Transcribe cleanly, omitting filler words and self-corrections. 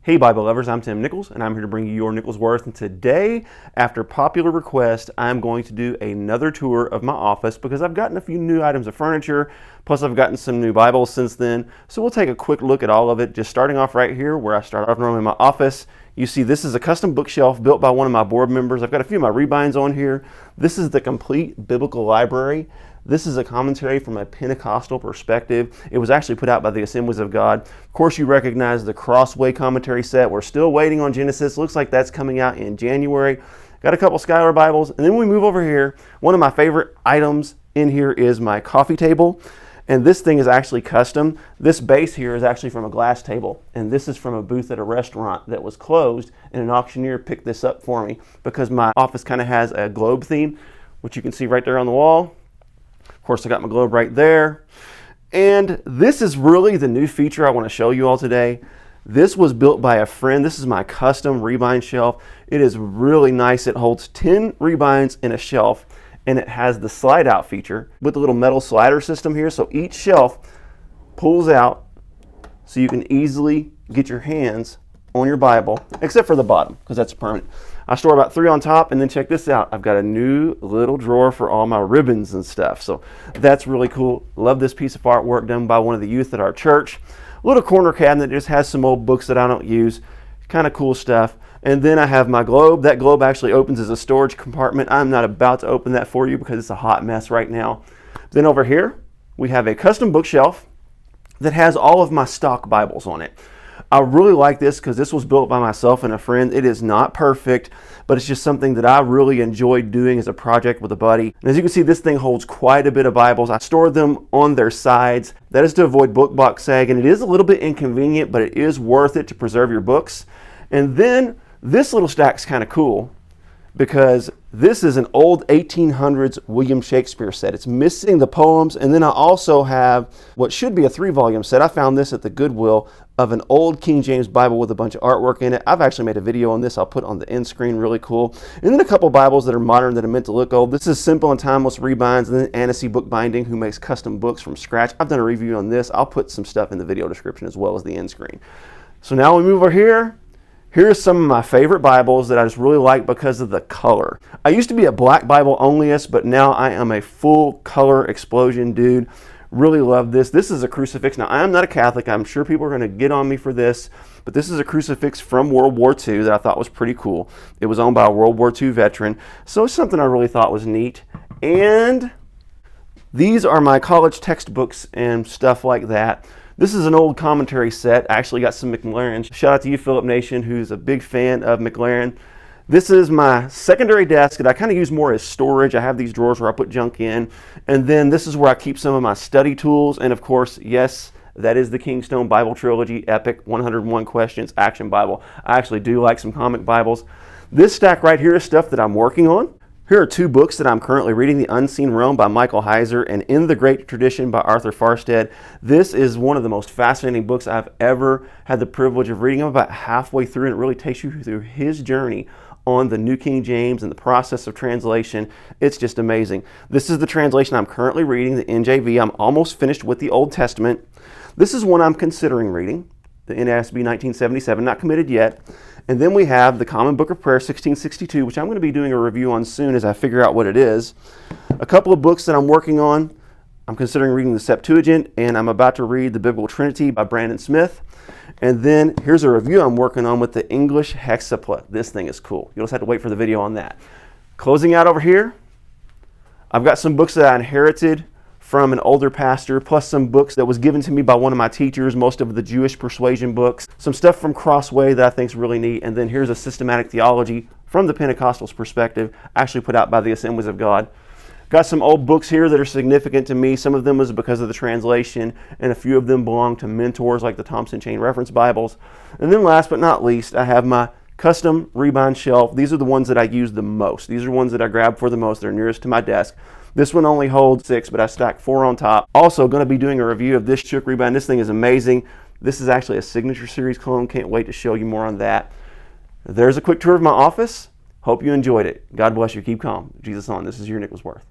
Hey Bible lovers, I'm Tim Nichols and I'm here to bring you your Nichols Worth. And today, after popular request, I'm going to do another tour of my office because I've gotten a few new items of furniture, plus I've gotten some new Bibles since then. So we'll take a quick look at all of it, just starting off right here where I start off normally in my office. You see this is a custom bookshelf built by one of my board members. I've got a few of my rebinds on here. This is the complete biblical library. This is a commentary from a Pentecostal perspective. It was actually put out by the Assemblies of God. Of course, you recognize the Crossway commentary set. We're still waiting on Genesis. Looks like that's coming out in January. Got a couple Schuyler Bibles. And then we move over here. One of my favorite items in here is my coffee table. And this thing is actually custom. This base here is actually from a glass table. And this is from a booth at a restaurant that was closed. And an auctioneer picked this up for me because my office kind of has a globe theme, which you can see right there on the wall. Of course, I got my globe right there. And this is really the new feature I want to show you all today. This was built by a friend. This is my custom rebind shelf. It is really nice. It holds 10 rebinds in a shelf, and it has the slide out feature with the little metal slider system here. So each shelf pulls out so you can easily get your hands on your Bible, except for the bottom, because that's permanent. I store about 3 on top, and then check this out. I've got a new little drawer for all my ribbons and stuff. So that's really cool. Love this piece of artwork done by one of the youth at our church. Little corner cabinet just has some old books that I don't use. Kind of cool stuff. And then I have my globe. That globe actually opens as a storage compartment. I'm not about to open that for you because it's a hot mess right now. Then over here, we have a custom bookshelf that has all of my stock Bibles on it. I really like this because this was built by myself and a friend. It is not perfect, but it's just something that I really enjoyed doing as a project with a buddy. And as you can see, this thing holds quite a bit of Bibles. I store them on their sides. That is to avoid book box sag, and it is a little bit inconvenient, but it is worth it to preserve your books. And then this little stack's kind of cool because this is an old 1800s William Shakespeare set. It's missing the poems, and then I also have what should be a 3-volume set. I found this at the Goodwill of an old King James Bible with a bunch of artwork in it. I've actually made a video on this. I'll put on the end screen, really cool. And then a couple Bibles that are modern that are meant to look old. This is Simple and Timeless Rebinds, and then Annecy Bookbinding, who makes custom books from scratch. I've done a review on this. I'll put some stuff in the video description as well as the end screen. So now we move over here. Here's some of my favorite Bibles that I just really like because of the color. I used to be a black Bible onlyist, but now I am a full color explosion dude. Really love this. This is a crucifix. Now, I am not a Catholic. I'm sure people are going to get on me for this, but this is a crucifix from World War II that I thought was pretty cool. It was owned by a World War II veteran, so it's something I really thought was neat. And these are my college textbooks and stuff like that. This is an old commentary set. I actually got some McLaren. Shout out to you, Philip Nation, who's a big fan of McLaren. This is my secondary desk that I kind of use more as storage. I have these drawers where I put junk in. And then this is where I keep some of my study tools. And of course, yes, that is the Kingstone Bible Trilogy, Epic 101 Questions Action Bible. I actually do like some comic Bibles. This stack right here is stuff that I'm working on. Here are 2 books that I'm currently reading, The Unseen Realm by Michael Heiser and In the Great Tradition by Arthur Farstead. This is one of the most fascinating books I've ever had the privilege of reading. I'm about halfway through, and it really takes you through his journey on the New King James and the process of translation. It's just amazing. This is the translation I'm currently reading, the NJV. I'm almost finished with the Old Testament. This is one I'm considering reading, the NASB 1977, not committed yet. And then we have the Common Book of Prayer 1662, which I'm going to be doing a review on soon as I figure out what it is. A couple of books that I'm working on. I'm considering reading the Septuagint, and I'm about to read the Biblical Trinity by Brandon Smith. And then here's a review I'm working on with the English Hexapla. This thing is cool. You'll just have to wait for the video on that. Closing out over here, I've got some books that I inherited from an older pastor, plus some books that was given to me by one of my teachers, most of the Jewish persuasion books, some stuff from Crossway that I think is really neat, and then here's a systematic theology from the Pentecostals perspective, actually put out by the Assemblies of God. Got some old books here that are significant to me. Some of them was because of the translation, and a few of them belong to mentors like the Thompson Chain Reference Bibles. And then last but not least, I have my custom rebind shelf. These are the ones that I use the most. These are ones that I grab for the most. They're nearest to my desk. This one only holds 6, but I stacked 4 on top. Also going to be doing a review of this Chook rebind. This thing is amazing. This is actually a Signature Series clone. Can't wait to show you more on that. There's a quick tour of my office. Hope you enjoyed it. God bless you. Keep calm. Jesus on. This is your Nichols Worth.